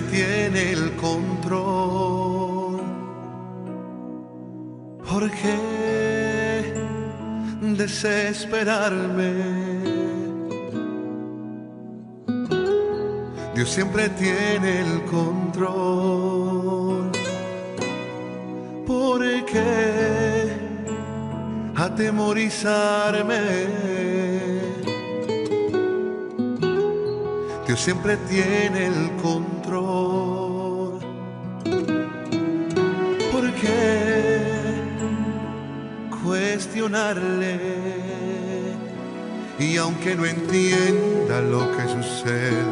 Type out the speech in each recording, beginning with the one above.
siempre tiene el control. ¿Por qué desesperarme? Dios siempre tiene el control. ¿Por qué atemorizarme? Dios siempre tiene el control. ¿Por qué cuestionarle? Y aunque no entienda lo que sucede,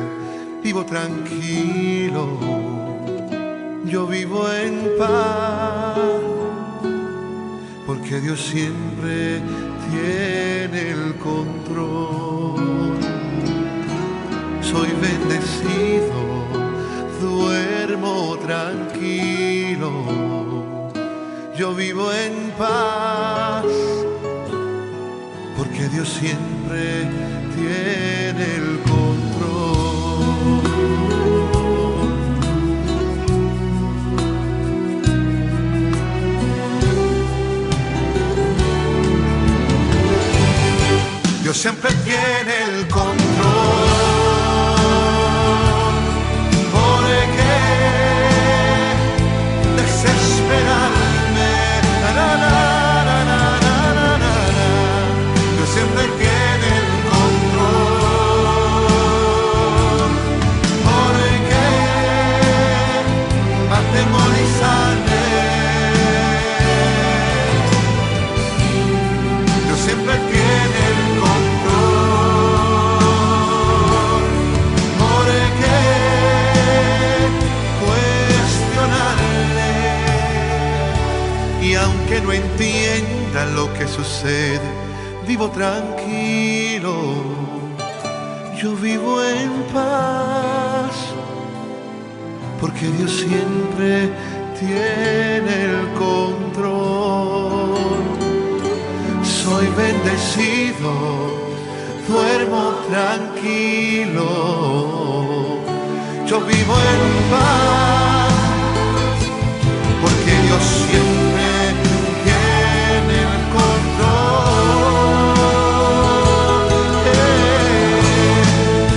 vivo tranquilo, yo vivo en paz, porque Dios siempre tiene el control. Soy bendecido, duermo tranquilo, yo vivo en paz, porque Dios siempre tiene el control. Dios siempre tiene el control. ¿Por qué desesperarme? Dios siempre tiene el control. ¿Por qué atemorizarme? Dios siempre tiene el control. ¿Por qué cuestionarle? Y aunque no entienda lo que sucede, vivo tranquilo, yo vivo en paz, porque Dios siempre tiene el control. Soy bendecido, duermo tranquilo, yo vivo en paz, porque Dios siempre tiene el control.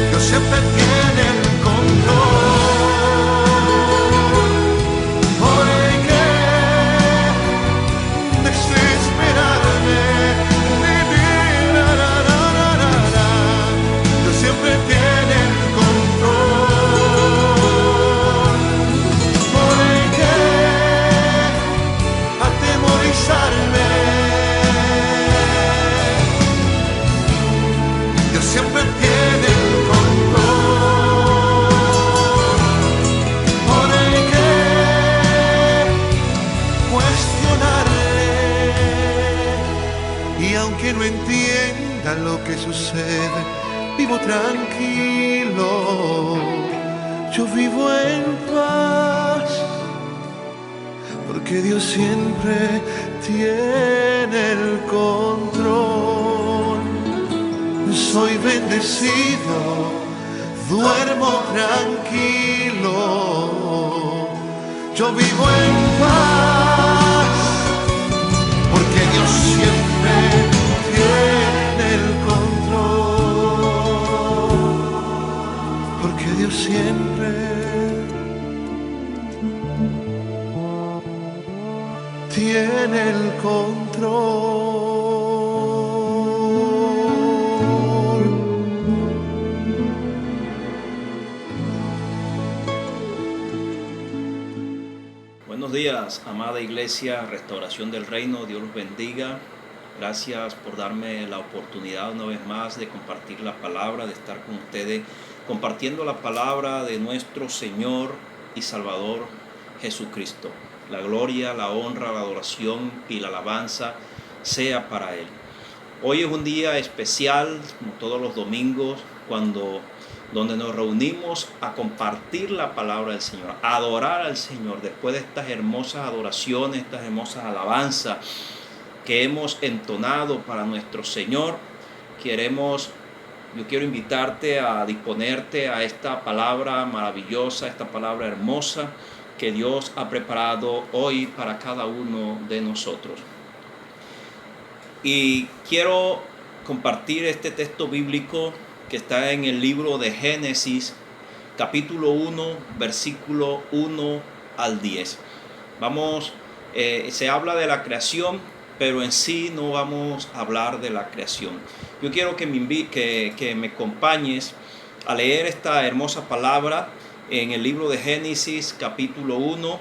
Dios siempre tiene el control. ¿Por qué desesperarme? Dios siempre tiene el control. ¿Por qué atemorizarme? Dios siempre tiene el control. ¿Por qué cuestionarle? Y aunque no entienda lo que sucede, vivo tranquilo, yo vivo en paz, porque Dios siempre tiene el control. Soy bendecido, duermo tranquilo, yo vivo en paz, porque Dios siempre tiene el control, porque Dios siempre tiene el control. Buenos días, amada iglesia, Restauración del Reino, Dios los bendiga. Gracias por darme la oportunidad una vez más de compartir la palabra, de estar con ustedes, compartiendo la palabra de nuestro Señor y Salvador Jesucristo. La gloria, la honra, la adoración y la alabanza sea para Él. Hoy es un día especial, como todos los domingos, donde nos reunimos a compartir la palabra del Señor, a adorar al Señor después de estas hermosas adoraciones, estas hermosas alabanzas que hemos entonado para nuestro Señor. Queremos yo quiero invitarte a disponerte a esta palabra maravillosa, esta palabra hermosa que Dios ha preparado hoy para cada uno de nosotros. Y quiero compartir este texto bíblico que está en el libro de Génesis, capítulo 1, versículo 1 al 10. Se habla de la creación, pero en sí no vamos a hablar de la creación. Yo quiero que me acompañes a leer esta hermosa palabra en el libro de Génesis, capítulo 1,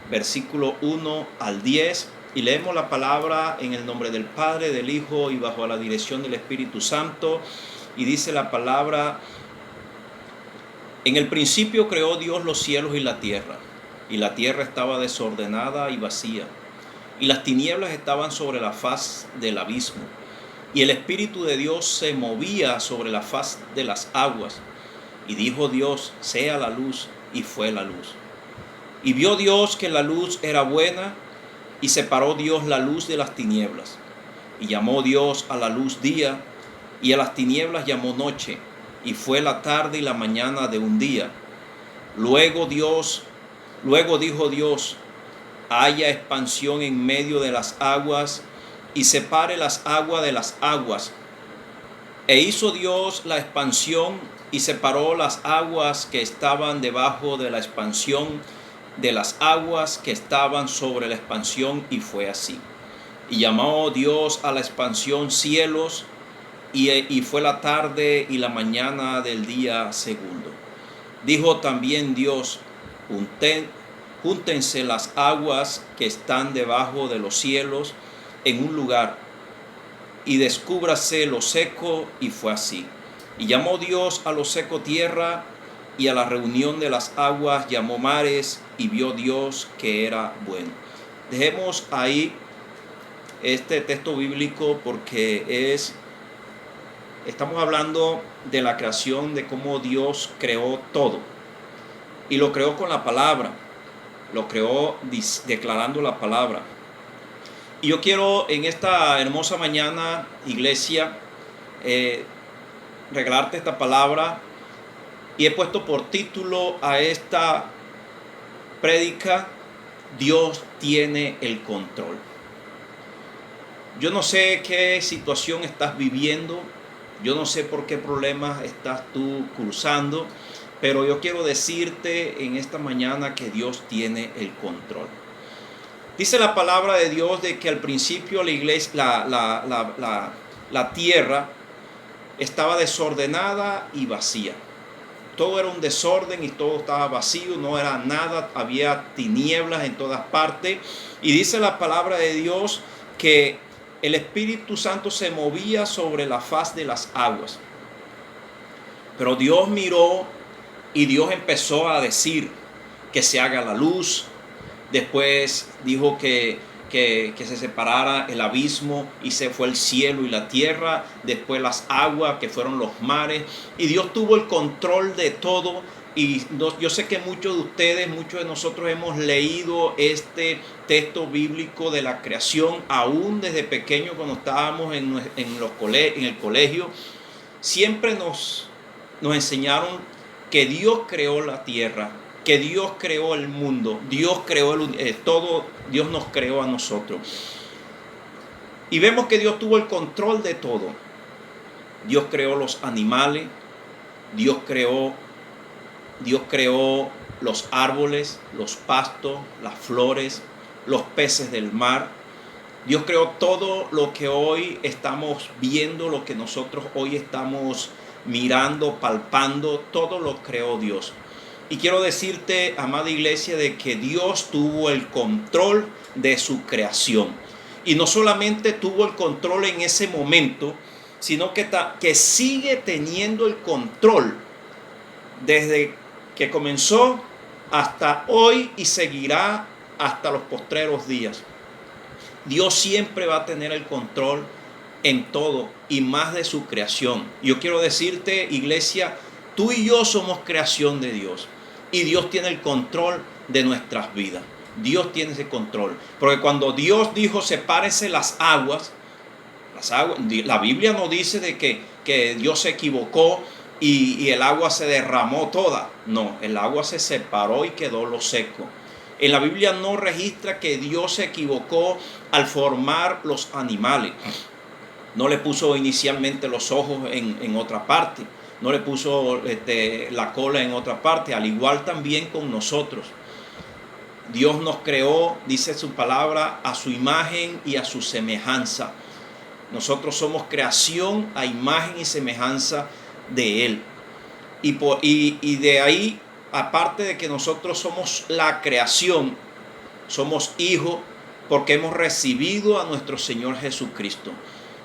versículo 1 al 10. Y leemos la palabra en el nombre del Padre, del Hijo y bajo la dirección del Espíritu Santo. Y dice la palabra: en el principio creó Dios los cielos y la tierra estaba desordenada y vacía, y las tinieblas estaban sobre la faz del abismo, y el Espíritu de Dios se movía sobre la faz de las aguas. Y dijo Dios: sea la luz, y fue la luz. Y vio Dios que la luz era buena, y separó Dios la luz de las tinieblas. Y llamó Dios a la luz día, y a las tinieblas llamó noche, y fue la tarde y la mañana de un día. Luego dijo Dios: haya expansión en medio de las aguas, y separe las aguas de las aguas. E hizo Dios la expansión, y separó las aguas que estaban debajo de la expansión de las aguas que estaban sobre la expansión, y fue así. Y llamó Dios a la expansión cielos, y fue la tarde y la mañana del día segundo. Dijo también Dios: júntense las aguas que están debajo de los cielos en un lugar, y descúbrase lo seco, y fue así. Y llamó Dios a lo seco tierra, y a la reunión de las aguas llamó mares, y vio Dios que era bueno. Dejemos ahí este texto bíblico porque estamos hablando de la creación, de cómo Dios creó todo. Y lo creó con la palabra, lo creó declarando la palabra. Y yo quiero en esta hermosa mañana, iglesia, regalarte esta palabra, y he puesto por título a esta prédica: Dios tiene el control. Yo no sé qué situación estás viviendo, yo no sé por qué problemas estás tú cruzando, pero yo quiero decirte en esta mañana que Dios tiene el control. Dice la palabra de Dios de que al principio la tierra estaba desordenada y vacía. Todo era un desorden y todo estaba vacío, no era nada, había tinieblas en todas partes. Y dice la palabra de Dios que el Espíritu Santo se movía sobre la faz de las aguas. Pero Dios miró y Dios empezó a decir que se haga la luz. Después dijo que se separara el abismo, y se fue el cielo y la tierra. Después las aguas, que fueron los mares. Y Dios tuvo el control de todo. Y yo sé que muchos de ustedes, muchos de nosotros hemos leído este texto bíblico de la creación, aún desde pequeño cuando estábamos en el colegio. Siempre nos enseñaron que Dios creó la tierra, que Dios creó el mundo, Dios creó todo, Dios nos creó a nosotros. Y vemos que Dios tuvo el control de todo. Dios creó los animales, Dios creó los árboles, los pastos, las flores, los peces del mar. Dios creó todo lo que hoy estamos viendo, lo que nosotros hoy estamos mirando, palpando, todo lo creó Dios. Y quiero decirte, amada iglesia, de que Dios tuvo el control de su creación. Y no solamente tuvo el control en ese momento, sino que sigue teniendo el control desde que comenzó hasta hoy y seguirá hasta los postreros días. Dios siempre va a tener el control en todo y más de su creación. Yo quiero decirte, iglesia, tú y yo somos creación de Dios. Y Dios tiene el control de nuestras vidas. Dios tiene ese control. Porque cuando Dios dijo sepárense las aguas, la Biblia no dice de que que Dios se equivocó y el agua se derramó toda. No, el agua se separó y quedó lo seco. En la Biblia no registra que Dios se equivocó al formar los animales. No le puso inicialmente los ojos en otra parte. No le puso la cola en otra parte. Al igual también con nosotros. Dios nos creó, dice su palabra, a su imagen y a su semejanza. Nosotros somos creación a imagen y semejanza de Él. Y de ahí, aparte de que nosotros somos la creación, somos hijos porque hemos recibido a nuestro Señor Jesucristo.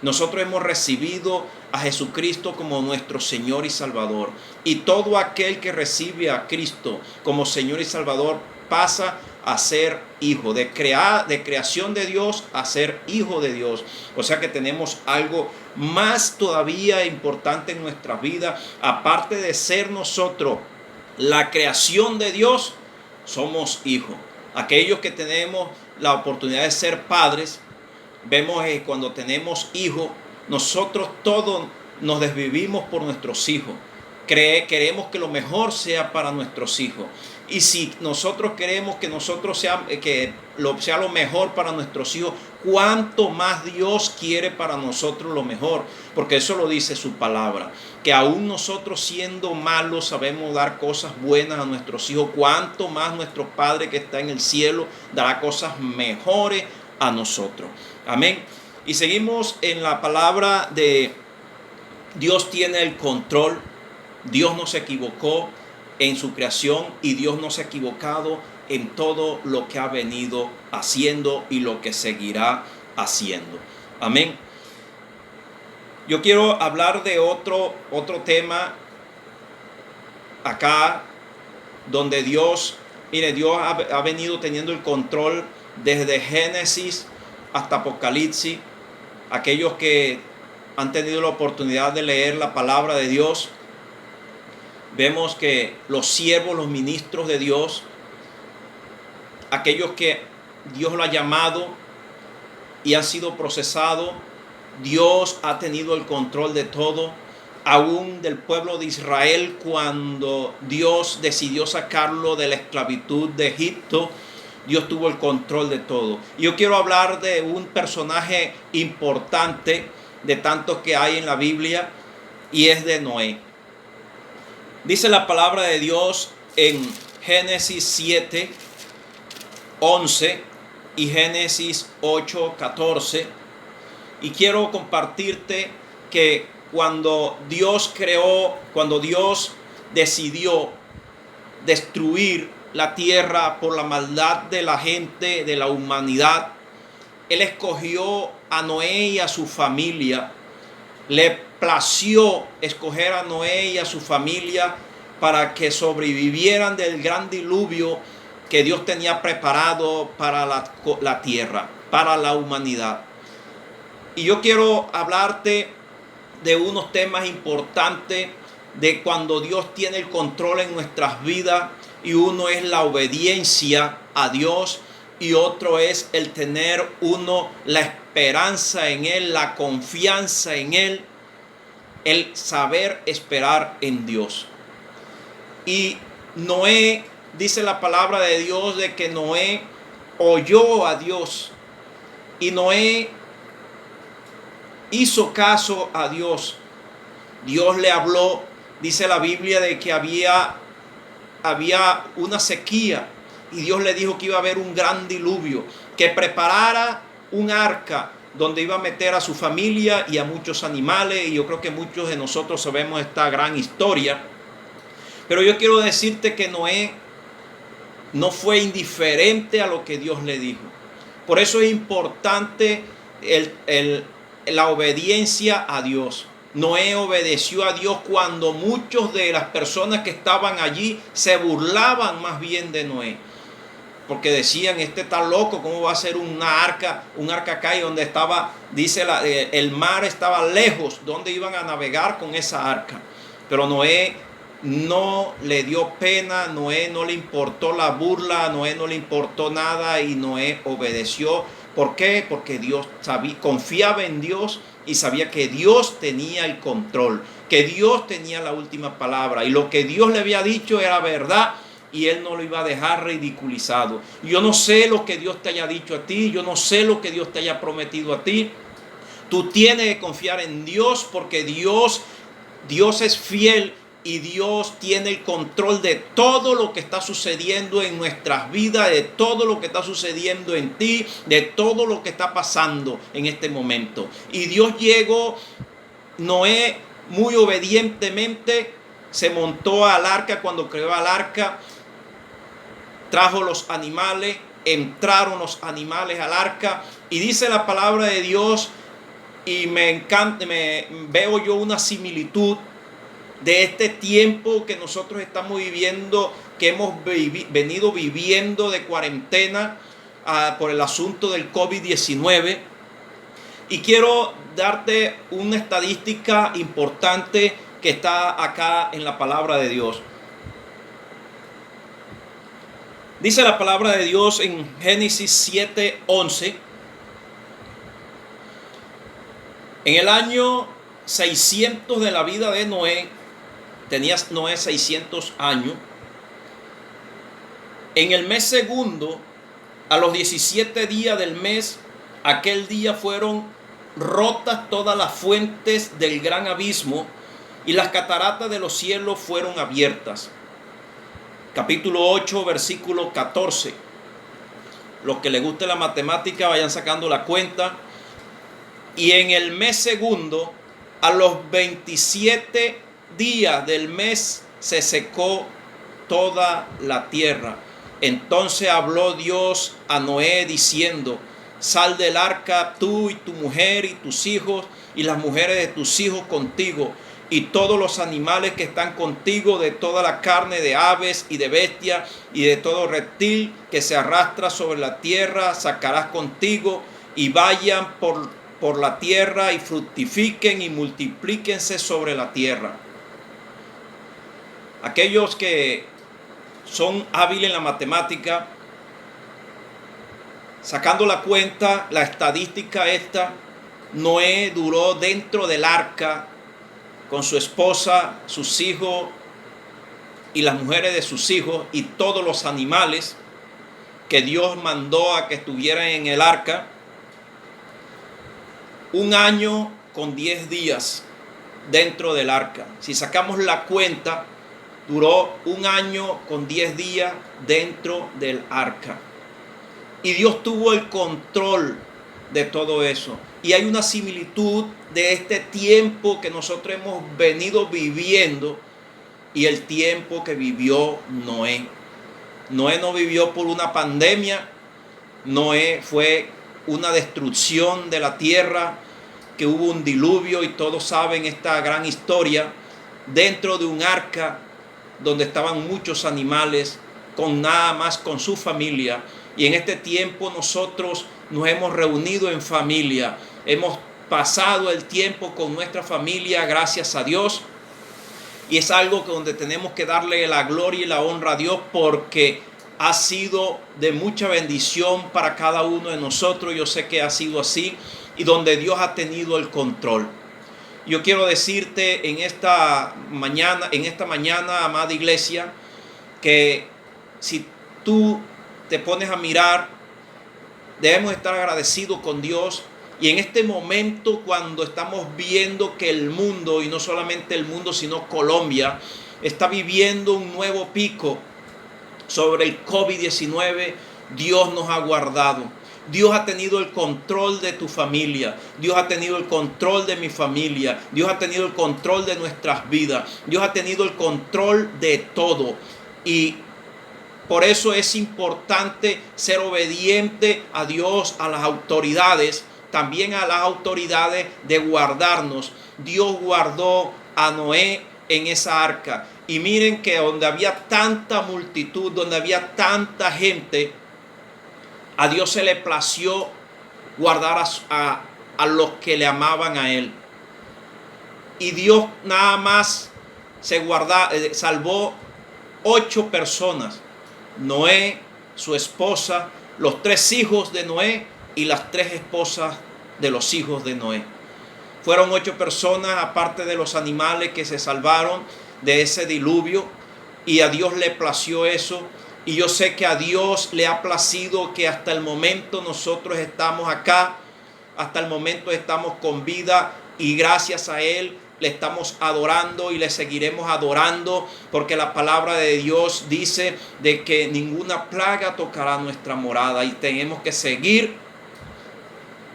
Nosotros hemos recibido a Jesucristo como nuestro Señor y Salvador. Y todo aquel que recibe a Cristo como Señor y Salvador pasa a ser hijo, de creación de Dios a ser hijo de Dios. O sea que tenemos algo más todavía importante en nuestra vida. Aparte de ser nosotros la creación de Dios, somos hijos. Aquellos que tenemos la oportunidad de ser padres, vemos que cuando tenemos hijos, nosotros todos nos desvivimos por nuestros hijos. Queremos que lo mejor sea para nuestros hijos. Y si nosotros queremos que sea lo mejor para nuestros hijos, ¿cuánto más Dios quiere para nosotros lo mejor? Porque eso lo dice su palabra, que aún nosotros siendo malos sabemos dar cosas buenas a nuestros hijos. ¿Cuánto más nuestro Padre que está en el cielo dará cosas mejores a nosotros? Amén. Y seguimos en la palabra de Dios tiene el control. Dios no se equivocó en su creación y Dios no se ha equivocado en todo lo que ha venido haciendo y lo que seguirá haciendo. Amén. Yo quiero hablar de otro tema acá donde Dios ha venido teniendo el control desde Génesis hasta Apocalipsis. Aquellos que han tenido la oportunidad de leer la palabra de Dios, vemos que los siervos, los ministros de Dios, aquellos que Dios lo ha llamado y han sido procesados, Dios ha tenido el control de todo, aún del pueblo de Israel cuando Dios decidió sacarlo de la esclavitud de Egipto. Dios tuvo el control de todo. Y yo quiero hablar de un personaje importante de tantos que hay en la Biblia y es de Noé. Dice la palabra de Dios en Génesis 7, 11 y Génesis 8, 14. Y quiero compartirte que cuando Dios decidió destruir la tierra por la maldad de la gente, de la humanidad, Él escogió a Noé y a su familia. Le plació escoger a Noé y a su familia para que sobrevivieran del gran diluvio que Dios tenía preparado para la tierra, para la humanidad. Y yo quiero hablarte de unos temas importantes de cuando Dios tiene el control en nuestras vidas, y uno es la obediencia a Dios y otro es el tener la esperanza en Él, la confianza en Él, el saber esperar en Dios. Y Noé, dice la palabra de Dios de que Noé oyó a Dios y Noé hizo caso a Dios. Dios le habló, dice la Biblia, de que había una sequía y Dios le dijo que iba a haber un gran diluvio, que preparara un arca donde iba a meter a su familia y a muchos animales. Y yo creo que muchos de nosotros sabemos esta gran historia, pero yo quiero decirte que Noé no fue indiferente a lo que Dios le dijo. Por eso es importante la obediencia a Dios. Noé obedeció a Dios cuando muchos de las personas que estaban allí se burlaban más bien de Noé. Porque decían, este está loco, ¿cómo va a ser un arca acá? Y donde estaba, dice el mar estaba lejos, ¿dónde iban a navegar con esa arca? Pero Noé no le dio pena, Noé no le importó la burla, Noé no le importó nada y Noé obedeció. ¿Por qué? Porque Dios confiaba en Dios y sabía que Dios tenía el control, que Dios tenía la última palabra y lo que Dios le había dicho era verdad y él no lo iba a dejar ridiculizado. Yo no sé lo que Dios te haya dicho a ti, yo no sé lo que Dios te haya prometido a ti. Tú tienes que confiar en Dios porque Dios es fiel y Dios tiene el control de todo lo que está sucediendo en nuestras vidas, de todo lo que está sucediendo en ti, de todo lo que está pasando en este momento. Y Dios llegó, Noé muy obedientemente se montó al arca cuando creó al arca, trajo los animales, entraron los animales al arca y dice la palabra de Dios. Y me encanta, veo yo una similitud de este tiempo que nosotros estamos viviendo, que hemos venido viviendo de cuarentena por el asunto del COVID-19. Y quiero darte una estadística importante que está acá en la palabra de Dios. Dice la palabra de Dios en Génesis 7:11. En el año 600 de la vida de Noé, tenía Noé 600 años. En el mes segundo, a los 17 días del mes, aquel día fueron rotas todas las fuentes del gran abismo y las cataratas de los cielos fueron abiertas. Capítulo 8, versículo 14. Los que les guste la matemática vayan sacando la cuenta. Y en el mes segundo, a los 27 días del mes, se secó toda la tierra. Entonces habló Dios a Noé diciendo: sal del arca tú y tu mujer y tus hijos y las mujeres de tus hijos contigo y todos los animales que están contigo, de toda la carne de aves y de bestias y de todo reptil que se arrastra sobre la tierra, sacarás contigo y vayan por la tierra y fructifiquen y multiplíquense sobre la tierra. Aquellos que son hábiles en la matemática, sacando la cuenta, la estadística esta, Noé duró dentro del arca con su esposa, sus hijos y las mujeres de sus hijos y todos los animales que Dios mandó a que estuvieran en el arca, 1 año con 10 días dentro del arca. Si sacamos la cuenta, duró 1 año con 10 días dentro del arca. Y Dios tuvo el control de todo eso. Y hay una similitud de este tiempo que nosotros hemos venido viviendo y el tiempo que vivió Noé. Noé no vivió por una pandemia. Noé fue una destrucción de la tierra, que hubo un diluvio y todos saben esta gran historia, dentro de un arca donde estaban muchos animales, con nada más con su familia. Y en este tiempo nosotros nos hemos reunido en familia, hemos pasado el tiempo con nuestra familia, gracias a Dios. Y es algo que donde tenemos que darle la gloria y la honra a Dios, porque ha sido de mucha bendición para cada uno de nosotros. Yo sé que ha sido así y donde Dios ha tenido el control. Yo quiero decirte en esta mañana, amada iglesia, que si tú te pones a mirar, debemos estar agradecidos con Dios. Y en este momento, cuando estamos viendo que el mundo, y no solamente el mundo, sino Colombia, está viviendo un nuevo pico sobre el COVID-19, Dios nos ha guardado. Dios ha tenido el control de tu familia. Dios ha tenido el control de mi familia. Dios ha tenido el control de nuestras vidas. Dios ha tenido el control de todo. Y por eso es importante ser obediente a Dios, a las autoridades, también a las autoridades de guardarnos. Dios guardó a Noé en esa arca. Y miren que donde había tanta multitud, donde había tanta gente, a Dios se le plació guardar a los que le amaban a Él. Y Dios nada más salvó 8 personas: Noé, su esposa, los 3 hijos de Noé y las 3 esposas de los hijos de Noé. Fueron 8 personas, aparte de los animales que se salvaron de ese diluvio, y a Dios le plació eso. Y yo sé que a Dios le ha placido que hasta el momento nosotros estamos acá, hasta el momento estamos con vida, y gracias a Él le estamos adorando y le seguiremos adorando, porque la palabra de Dios dice de que ninguna plaga tocará nuestra morada, y tenemos que seguir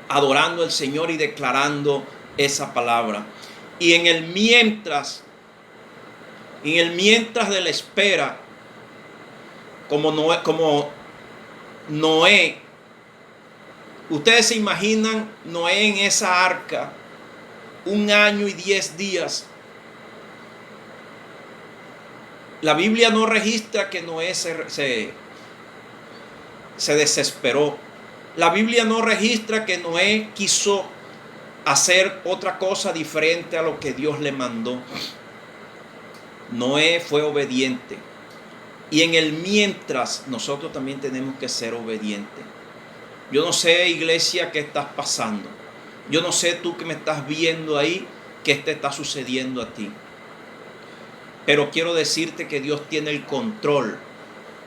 adorando al Señor y declarando esa palabra. Y en el mientras de la espera, como Noé, ustedes se imaginan Noé en esa arca 1 año y 10 días. La Biblia no registra que Noé se desesperó. La Biblia no registra que Noé quiso hacer otra cosa diferente a lo que Dios le mandó. Noé fue obediente. Y en el mientras, nosotros también tenemos que ser obedientes. Yo no sé, iglesia, qué estás pasando. Yo no sé, tú que me estás viendo ahí, qué te está sucediendo a ti. Pero quiero decirte que Dios tiene el control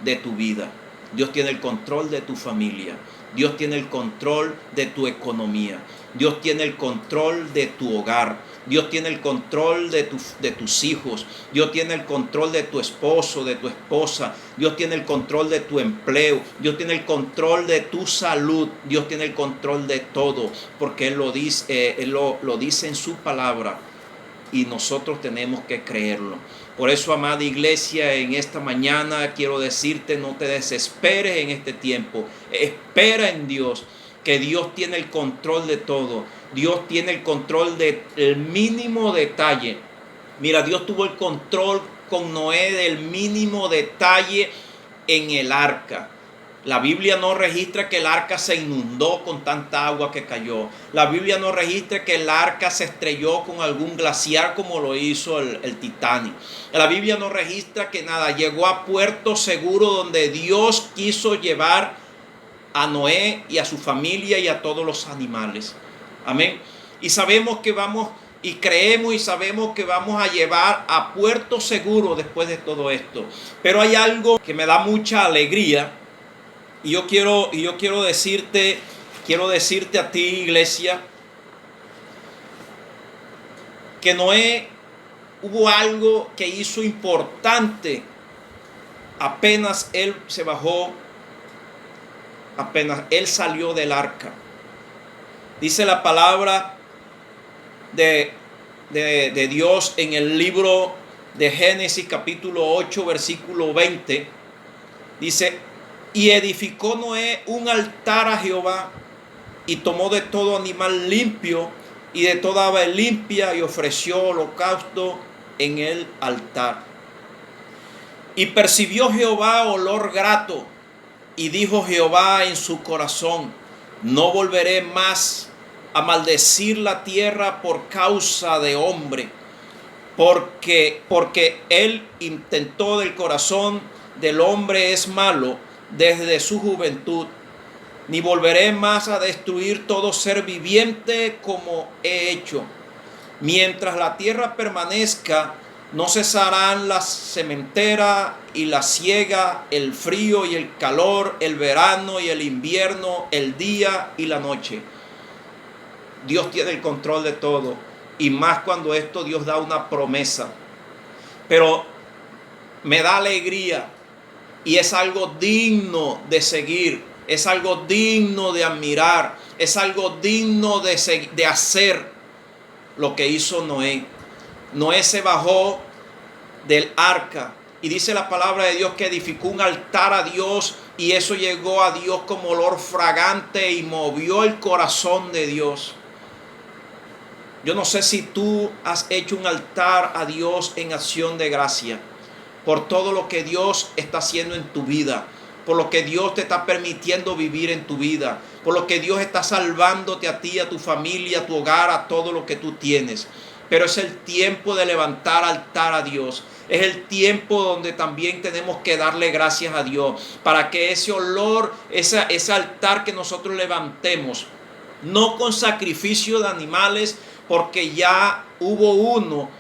de tu vida. Dios tiene el control de tu familia. Dios tiene el control de tu economía. Dios tiene el control de tu hogar. Dios tiene el control de tus hijos. Dios tiene el control de tu esposo, de tu esposa. Dios tiene el control de tu empleo. Dios tiene el control de tu salud. Dios tiene el control de todo, porque Él lo dice en su palabra, y nosotros tenemos que creerlo. Por eso, amada iglesia, en esta mañana quiero decirte: no te desesperes en este tiempo. Espera en Dios, que Dios tiene el control de todo. Dios tiene el control del mínimo detalle. Mira, Dios tuvo el control con Noé del mínimo detalle en el arca. La Biblia no registra que el arca se inundó con tanta agua que cayó. La Biblia no registra que el arca se estrelló con algún glaciar como lo hizo el Titanic. La Biblia no registra que nada. Llegó a puerto seguro, donde Dios quiso llevar a Noé y a su familia y a todos los animales. Amén. Y sabemos que y creemos y sabemos que vamos a llevar a puerto seguro después de todo esto. Pero hay algo que me da mucha alegría. Y yo quiero decirte a ti, iglesia, que Noé, hubo algo que hizo importante apenas él se bajó, apenas él salió del arca. Dice la palabra de Dios en el libro de Génesis capítulo 8 versículo 20. Dice: y edificó Noé un altar a Jehová, y tomó de todo animal limpio y de toda ave limpia, y ofreció holocausto en el altar. Y percibió Jehová olor grato, y dijo Jehová en su corazón: no volveré más a maldecir la tierra por causa de hombre, porque él intentó del corazón del hombre es malo desde su juventud, ni volveré más a destruir todo ser viviente como he hecho. Mientras la tierra permanezca, no cesarán la sementera y la siega, el frío y el calor, el verano y el invierno, el día y la noche. Dios tiene el control de todo, y más cuando Dios da una promesa. Pero me da alegría, y es algo digno de seguir, es algo digno de admirar, es algo digno de hacer lo que hizo Noé. Noé se bajó del arca, y dice la palabra de Dios que edificó un altar a Dios, y eso llegó a Dios como olor fragante y movió el corazón de Dios. Yo no sé si tú has hecho un altar a Dios en acción de gracia por todo lo que Dios está haciendo en tu vida, por lo que Dios te está permitiendo vivir en tu vida, por lo que Dios está salvándote a ti, a tu familia, a tu hogar, a todo lo que tú tienes. pero es el tiempo de levantar altar a Dios. Es el tiempo donde también tenemos que darle gracias a Dios para que ese olor, ese altar que nosotros levantemos, no con sacrificio de animales, porque ya hubo uno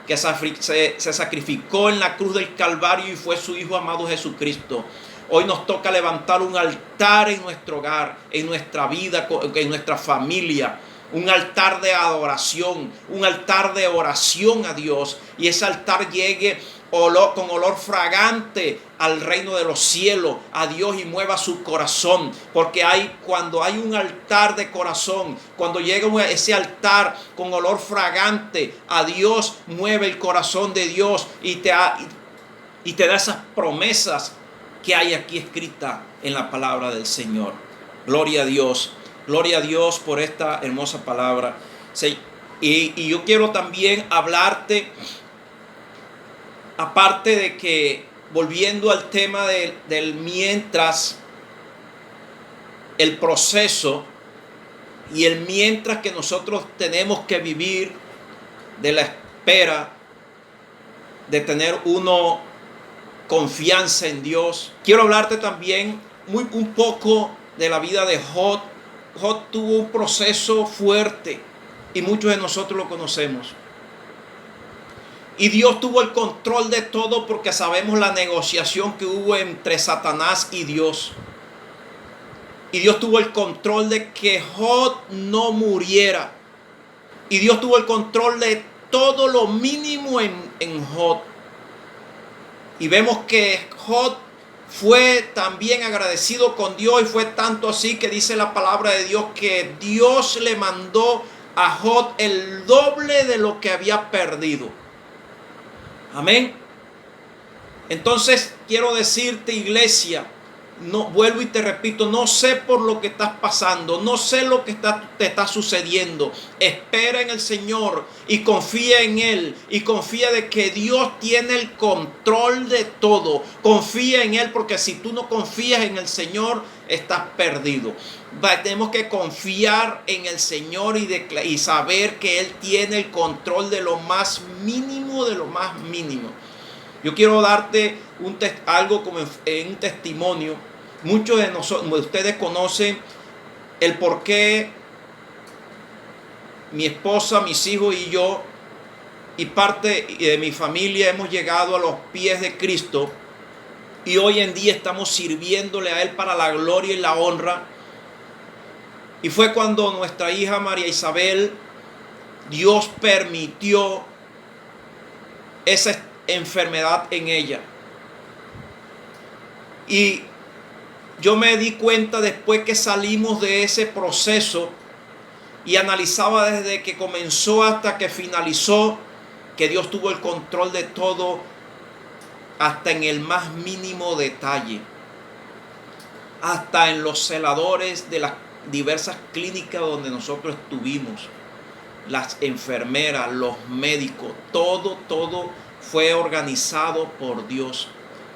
que se sacrificó en la cruz del Calvario y fue su Hijo amado Jesucristo. Hoy nos toca levantar un altar en nuestro hogar, en nuestra vida, en nuestra familia. Un altar de adoración, un altar de oración a Dios. Y ese altar llegue con olor fragante al reino de los cielos, a Dios, y mueva su corazón. Porque cuando hay un altar de corazón, cuando llega ese altar con olor fragante a Dios, mueve el corazón de Dios y te da esas promesas que hay aquí escritas en la palabra del Señor. Gloria a Dios. Gloria a Dios por esta hermosa palabra. Y yo quiero también hablarte, aparte de que, volviendo al tema del mientras, el proceso y el mientras que nosotros tenemos que vivir, de la espera, de tener confianza en Dios. Quiero hablarte también un poco de la vida de Job. Job tuvo un proceso fuerte y muchos de nosotros lo conocemos. Y Dios tuvo el control de todo, porque sabemos la negociación que hubo entre Satanás y Dios. Y Dios tuvo el control de que Job no muriera. Y Dios tuvo el control de todo lo mínimo en Job. Y vemos que Job fue también agradecido con Dios, y fue tanto así que dice la palabra de Dios que Dios le mandó a Job el doble de lo que había perdido. Amén. Entonces quiero decirte, iglesia, vuelvo y te repito, no sé por lo que estás pasando, no sé lo que te está sucediendo. Espera en el Señor y confía en Él, y confía de que Dios tiene el control de todo. Confía en Él, porque si tú no confías en el Señor, estás perdido. Tenemos que confiar en el Señor y saber que Él tiene el control de lo más mínimo, de lo más mínimo. Yo quiero darte algo como en un testimonio. Muchos de ustedes conocen el por qué mi esposa, mis hijos y yo, y parte de mi familia, hemos llegado a los pies de Cristo. Y hoy en día estamos sirviéndole a Él para la gloria y la honra. Y fue cuando nuestra hija María Isabel, Dios permitió esa enfermedad en ella. Y yo me di cuenta después que salimos de ese proceso y analizaba desde que comenzó hasta que finalizó, que Dios tuvo el control de todo, hasta en el más mínimo detalle, hasta en los celadores de las diversas clínicas donde nosotros estuvimos, las enfermeras, los médicos, todo fue organizado por Dios.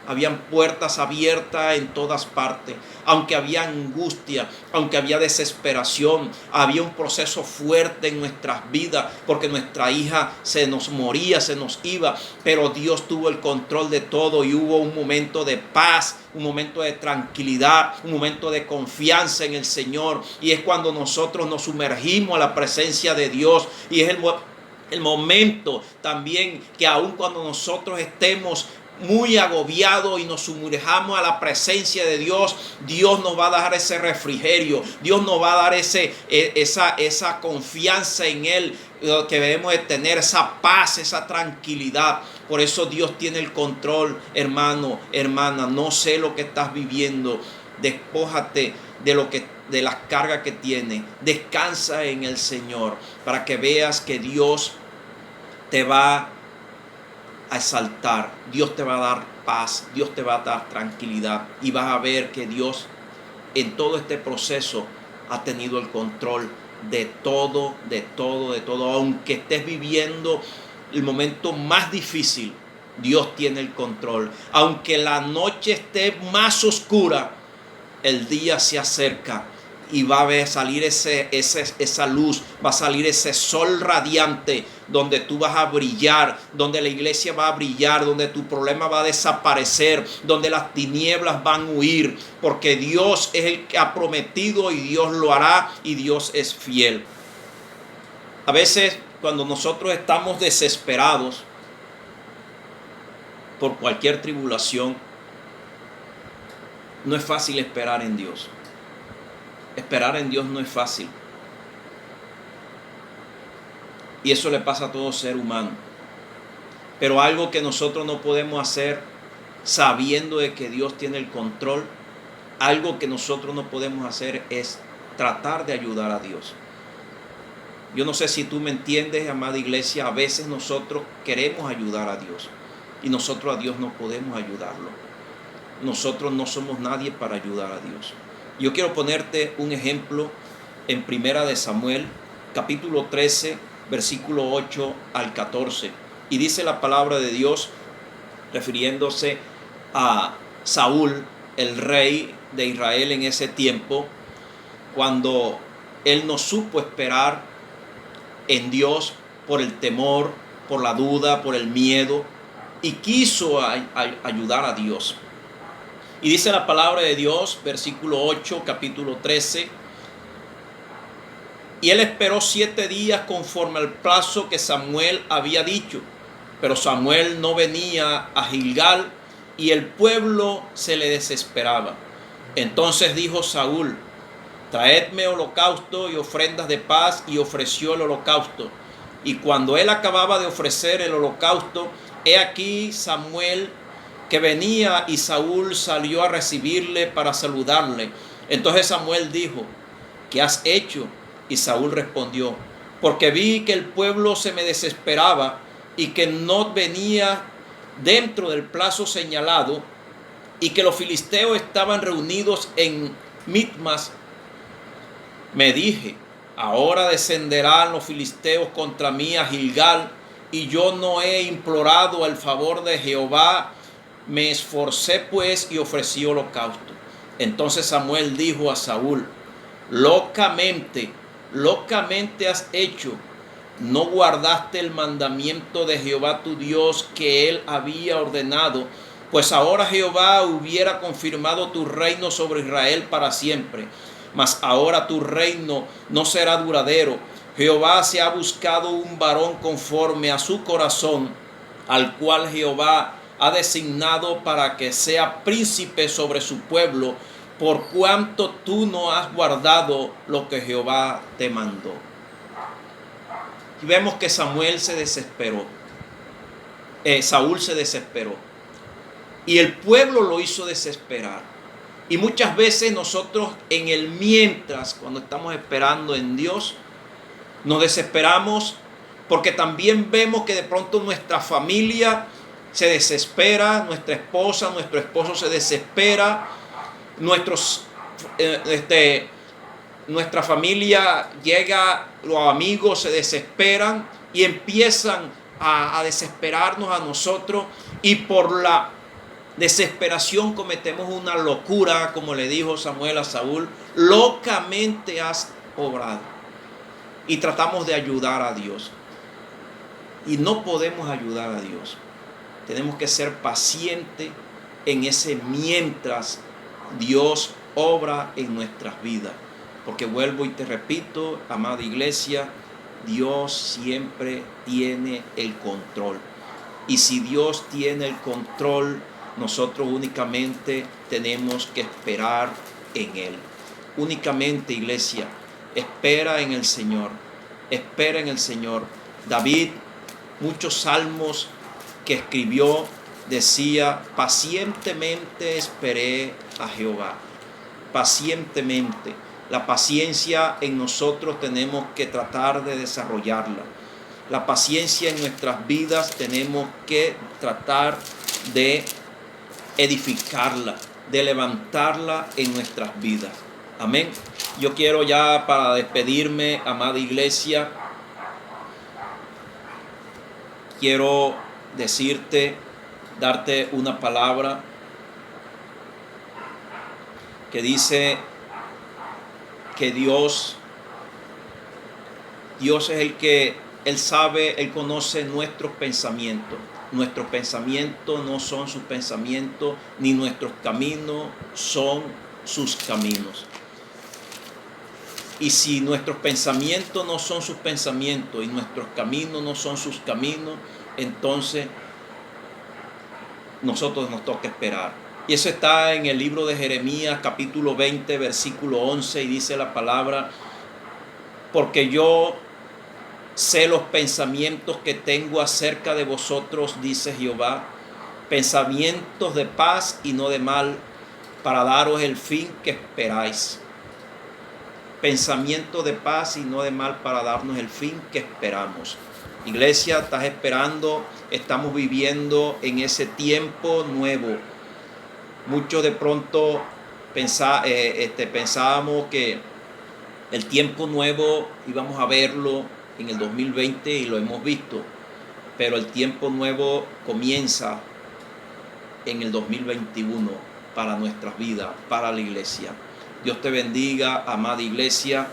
Habían puertas abiertas en todas partes. Aunque había angustia, aunque había desesperación, había un proceso fuerte en nuestras vidas, porque nuestra hija se nos moría, se nos iba, pero Dios tuvo el control de todo, y hubo un momento de paz, un momento de tranquilidad, un momento de confianza en el Señor. Y es cuando nosotros nos sumergimos a la presencia de Dios, y es el momento también que aun cuando nosotros estemos muy agobiados y nos sumerjamos a la presencia de Dios, Dios nos va a dar ese refrigerio, Dios nos va a dar esa confianza en Él que debemos de tener, esa paz, esa tranquilidad. Por eso Dios tiene el control, hermano, hermana. No sé lo que estás viviendo, despójate de las cargas que tienes, descansa en el Señor, para que veas que Dios te va a exaltar, Dios te va a dar paz, Dios te va a dar tranquilidad, y vas a ver que Dios en todo este proceso ha tenido el control de todo, aunque estés viviendo el momento más difícil. Dios tiene el control. Aunque la noche esté más oscura, el día se acerca, y va a salir esa luz, va a salir ese sol radiante donde tú vas a brillar, donde la iglesia va a brillar, donde tu problema va a desaparecer, donde las tinieblas van a huir, porque Dios es el que ha prometido y Dios lo hará y Dios es fiel. A veces cuando nosotros estamos desesperados por cualquier tribulación, no es fácil esperar en Dios. Esperar en Dios no es fácil. Y eso le pasa a todo ser humano. Pero algo que nosotros no podemos hacer sabiendo de que Dios tiene el control, algo que nosotros no podemos hacer es tratar de ayudar a Dios. Yo no sé si tú me entiendes, amada iglesia, a veces nosotros queremos ayudar a Dios y nosotros a Dios no podemos ayudarlo. Nosotros no somos nadie para ayudar a Dios. Yo quiero ponerte un ejemplo en Primera de Samuel, capítulo 13, versículo 8 al 14. Y dice la palabra de Dios, refiriéndose a Saúl, el rey de Israel en ese tiempo, cuando él no supo esperar en Dios por el temor, por la duda, por el miedo, y quiso ayudar a Dios. Y dice la palabra de Dios, versículo 8, capítulo 13. Y él esperó 7 días conforme al plazo que Samuel había dicho. Pero Samuel no venía a Gilgal y el pueblo se le desesperaba. Entonces dijo Saúl: traedme holocausto y ofrendas de paz, y ofreció el holocausto. Y cuando él acababa de ofrecer el holocausto, he aquí Samuel que venía, y Saúl salió a recibirle para saludarle. Entonces Samuel dijo: ¿qué has hecho? Y Saúl respondió: porque vi que el pueblo se me desesperaba y que no venía dentro del plazo señalado, y que los filisteos estaban reunidos en Mitmas. Me dije: ahora descenderán los filisteos contra mí a Gilgal, y yo no he implorado el favor de Jehová. Me esforcé pues y ofrecí holocausto. Entonces Samuel dijo a Saúl: locamente has hecho. No guardaste el mandamiento de Jehová tu Dios que él había ordenado, pues ahora Jehová hubiera confirmado tu reino sobre Israel para siempre. Mas ahora tu reino no será duradero. Jehová se ha buscado un varón conforme a su corazón, al cual Jehová ha designado para que sea príncipe sobre su pueblo, por cuanto tú no has guardado lo que Jehová te mandó. Y vemos que Saúl se desesperó. Y el pueblo lo hizo desesperar. Y muchas veces nosotros en el mientras, cuando estamos esperando en Dios, nos desesperamos porque también vemos que de pronto nuestra familia se desespera, nuestra esposa, nuestro esposo se desespera, nuestra familia llega, los amigos se desesperan y empiezan a desesperarnos a nosotros, y por la desesperación cometemos una locura, como le dijo Samuel a Saúl: locamente has obrado. Y tratamos de ayudar a Dios y no podemos ayudar a Dios. Tenemos que ser pacientes en ese mientras Dios obra en nuestras vidas. Porque vuelvo y te repito, amada iglesia, Dios siempre tiene el control. Y si Dios tiene el control, nosotros únicamente tenemos que esperar en Él. Únicamente, iglesia, espera en el Señor. Espera en el Señor. David, muchos salmos que escribió, decía: pacientemente esperé a Jehová. Pacientemente. La paciencia en nosotros tenemos que tratar de desarrollarla. La paciencia en nuestras vidas tenemos que tratar de edificarla, de levantarla en nuestras vidas. Amén. Yo quiero ya, para despedirme, amada iglesia, quiero darte una palabra que dice que Dios es el que Él sabe, Él conoce nuestros pensamientos. Nuestros pensamientos no son sus pensamientos, ni nuestros caminos son sus caminos. Y si nuestros pensamientos no son sus pensamientos y nuestros caminos no son sus caminos, entonces nosotros nos toca esperar. Y eso está en el libro de Jeremías, capítulo 20, versículo 11, y dice la palabra: porque yo sé los pensamientos que tengo acerca de vosotros, dice Jehová, pensamientos de paz y no de mal, para daros el fin que esperáis. Pensamientos de paz y no de mal, para darnos el fin que esperamos. Iglesia, estás esperando, estamos viviendo en ese tiempo nuevo. Muchos de pronto pensábamos que el tiempo nuevo íbamos a verlo en el 2020 y lo hemos visto, pero el tiempo nuevo comienza en el 2021 para nuestras vidas, para la iglesia. Dios te bendiga, amada iglesia.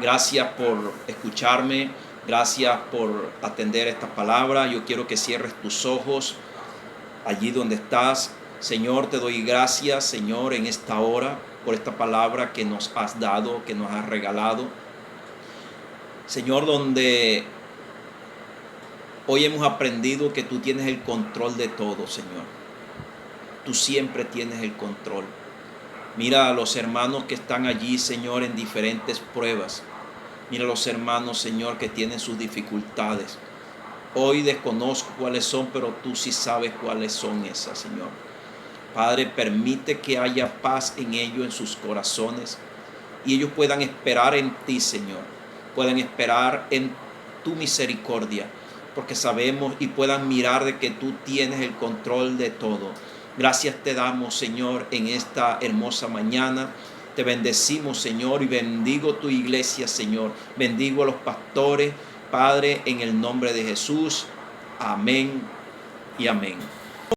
Gracias por escucharme, gracias por atender esta palabra. Yo quiero que cierres tus ojos allí donde estás. Señor, te doy gracias, Señor, en esta hora por esta palabra que nos has dado, que nos has regalado. Señor, donde hoy hemos aprendido que tú tienes el control de todo, Señor. Tú siempre tienes el control. Mira a los hermanos que están allí, Señor, en diferentes pruebas. Mira a los hermanos, Señor, que tienen sus dificultades. Hoy desconozco cuáles son, pero tú sí sabes cuáles son esas, Señor. Padre, permite que haya paz en ellos, en sus corazones, y ellos puedan esperar en ti, Señor. Puedan esperar en tu misericordia, porque sabemos y puedan mirar de que tú tienes el control de todo. Gracias te damos, Señor, en esta hermosa mañana. Te bendecimos, Señor, y bendigo tu iglesia, Señor. Bendigo a los pastores, Padre, en el nombre de Jesús. Amén y amén.